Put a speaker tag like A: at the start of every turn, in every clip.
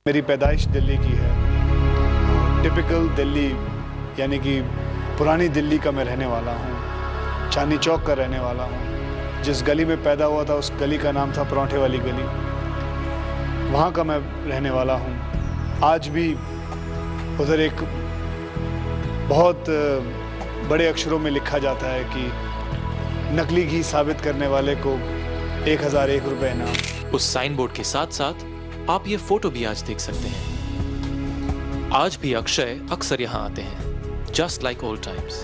A: मेरी पैदाइश दिल्ली की है। टिपिकल दिल्ली यानी कि पुरानी दिल्ली का मैं रहने वाला हूँ। चांदनी चौक का रहने वाला हूँ। जिस गली में पैदा हुआ था उस गली का नाम था परांठे वाली गली। वहाँ का मैं रहने वाला हूँ। आज भी उधर एक बहुत बड़े अक्षरों में लिखा जाता है कि नकली घी साबित करने वाले को 1001 रुपए इनाम।
B: उस साइन बोर्ड के साथ साथ आप ये फोटो भी आज देख सकते हैं। आज भी अक्षय अक्सर यहाँ आते हैं, जस्ट लाइक ओल्ड टाइम्स।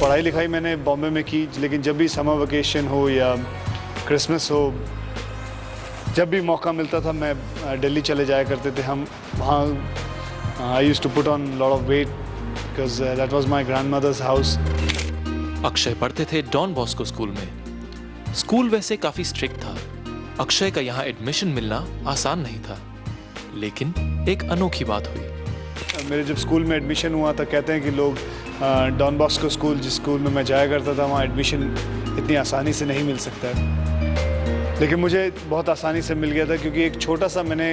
A: पढ़ाई लिखाई मैंने बॉम्बे में की, लेकिन जब भी समर वेकेशन हो या क्रिसमस हो, जब भी मौका मिलता था मैं दिल्ली चले जाया करते थे। हम वहाँ I used to put on lot of weight because that was my grandmother's house.
B: Akshay पढ़ते थे डॉन बॉस्को स्कूल में। स्कूल वैसे काफी स्ट्रिक्ट था। अक्षय का यहाँ एडमिशन मिलना आसान नहीं था, लेकिन एक अनोखी बात हुई।
A: मेरे जब स्कूल में एडमिशन हुआ था, कहते हैं कि लोग डॉन बॉस्को स्कूल, जिस स्कूल में मैं जाया करता था, वहाँ एडमिशन इतनी आसानी से नहीं मिल सकता है। लेकिन मुझे बहुत आसानी से मिल गया था, क्योंकि एक छोटा सा मैंने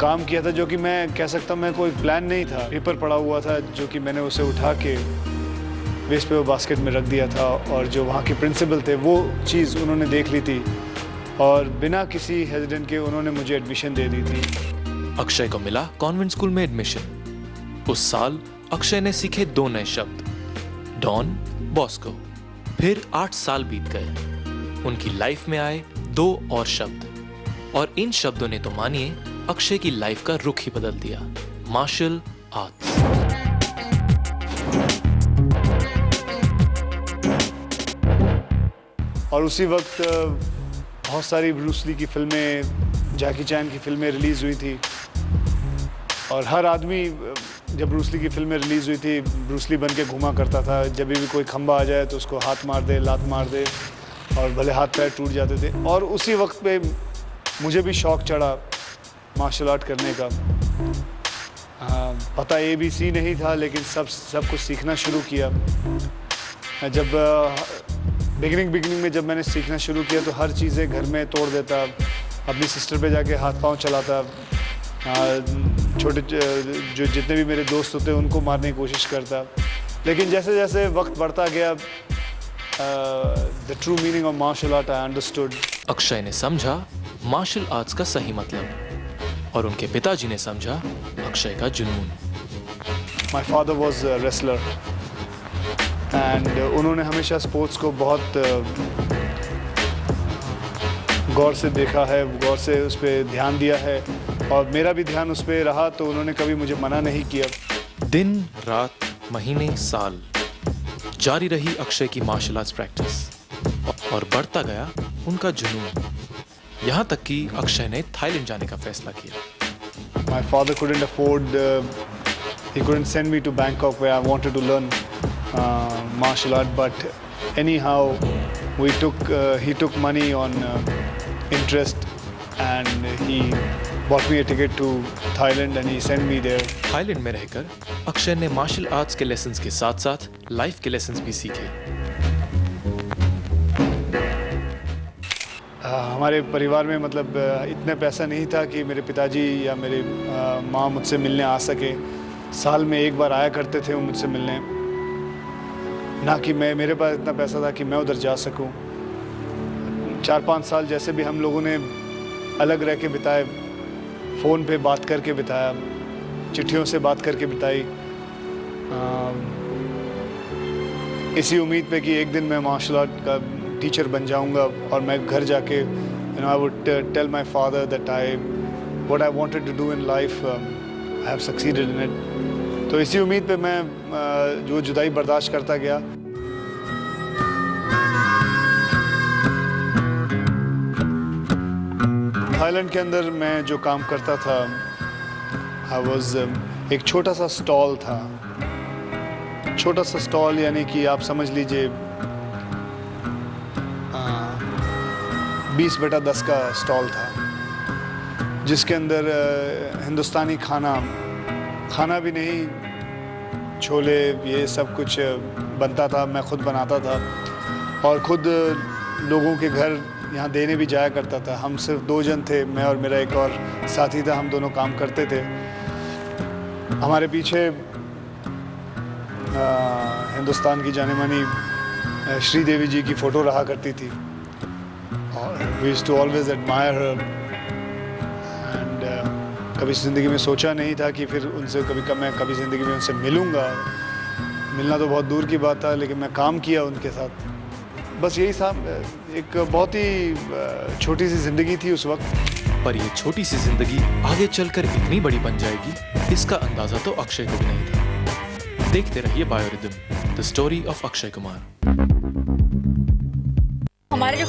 A: काम किया था जो कि मैं कह सकता हूँ मैं कोई प्लान नहीं था। पेपर पड़ा हुआ था जो कि मैंने उसे उठा के वेस्ट पेपर बास्केट में रख दिया था, और जो वहाँ के प्रिंसिपल थे वो चीज़ उन्होंने देख ली थी और बिना किसी हेजिटेंट के उन्होंने मुझे एडमिशन दे दी थी।
B: अक्षय को मिला कॉन्वेंट स्कूल में एडमिशन। उस साल अक्षय ने सीखे 2 नए शब्द, डॉन बॉस्को। फिर 8 साल बीत गए। उनकी लाइफ में आए 2 और शब्द, और इन शब्दों ने तो मानिए अक्षय की लाइफ का रुख ही बदल दिया, मार्शल आर्ट्स।
A: और उसी वक्त बहुत सारी ब्रूस ली की फिल्में, जैकी चैन की फिल्में रिलीज़ हुई थी, और हर आदमी जब ब्रूस ली की फिल्में रिलीज़ हुई थी ब्रूस ली बन के घूमा करता था। जब भी कोई खंबा आ जाए तो उसको हाथ मार दे, लात मार दे, और भले हाथ पैर टूट जाते थे। और उसी वक्त पे मुझे भी शौक़ चढ़ा मार्शल आर्ट करने का। पता ABC नहीं था, लेकिन सब कुछ सीखना शुरू किया। जब बिगिनिंग में जब मैंने सीखना शुरू किया तो हर चीज़ें घर में तोड़ देता, अपनी सिस्टर पे जाके हाथ पांव चलाता, छोटे जो जितने भी मेरे दोस्त होते उनको मारने की कोशिश करता। लेकिन जैसे जैसे वक्त बढ़ता गया, the true meaning of martial art I understood.
B: Akshay ने समझा मार्शल आर्ट्स का सही मतलब, और उनके पिताजी ने समझा अक्षय का जुनून।
A: My father was wrestler, and उन्होंने हमेशा स्पोर्ट्स को बहुत गौर से देखा है, गौर से उस पर ध्यान दिया है, और मेरा भी ध्यान उस पर रहा, तो उन्होंने कभी मुझे मना नहीं किया।
B: दिन रात महीने साल जारी रही अक्षय की मार्शल आर्ट्स प्रैक्टिस, और बढ़ता गया उनका जुनून, यहाँ तक कि अक्षय ने थाईलैंड जाने का फैसला किया।
A: My father couldn't afford, he couldn't send me to Bangkok where I wanted to learn martial art, but anyhow he took money on interest, and he bought me a ticket to Thailand and he sent me there.
B: Thailand में रहकर अक्षय ने martial arts के lessons के साथ साथ life के lessons भी सीखे।
A: हमारे परिवार में मतलब इतना पैसा नहीं था कि मेरे पिताजी या मेरे माँ मुझसे मिलने आ सके। साल में एक बार आया करते थे वो मुझसे मिलने, ना कि मेरे पास इतना पैसा था कि मैं उधर जा सकूं। 4-5 साल जैसे भी हम लोगों ने अलग रह के बिताए, फ़ोन पे बात करके बिताया, चिट्ठियों से बात करके बिताई, इसी उम्मीद पे कि एक दिन मैं मार्शल आर्ट का टीचर बन जाऊंगा, और मैं घर जाके I would tell my father that what I wanted to do in life, I have succeeded in it. तो इसी उम्मीद पे मैं जो जुदाई बर्दाश्त करता गया। थाईलैंड के अंदर मैं जो काम करता था, आई वाज एक छोटा सा स्टॉल था। छोटा सा स्टॉल यानी कि आप समझ लीजिए 20/10 का स्टॉल था, जिसके अंदर हिंदुस्तानी खाना भी नहीं, छोले ये सब कुछ बनता था मैं खुद बनाता था और खुद लोगों के घर यहाँ देने भी जाया करता था। हम सिर्फ 2 जन थे, मैं और मेरा एक और साथी था, हम दोनों काम करते थे। हमारे पीछे हिंदुस्तान की जाने मानी श्रीदेवी जी की फ़ोटो रहा करती थी और we used to always admire her and कभी ज़िंदगी में सोचा नहीं था कि फिर उनसे मैं कभी ज़िंदगी में उनसे मिलूँगा। मिलना तो बहुत दूर की बात था, लेकिन मैं काम किया उनके साथ। बस यही था, एक बहुत ही छोटी सी ज़िंदगी थी उस वक्त।
B: पर ये छोटी सी जिंदगी आगे चलकर इतनी बड़ी बन जाएगी, इसका अंदाजा तो अक्षय को भी नहीं था। देखते रहिए biorhythm, the story of Akshay Kumar.
C: हमारे जो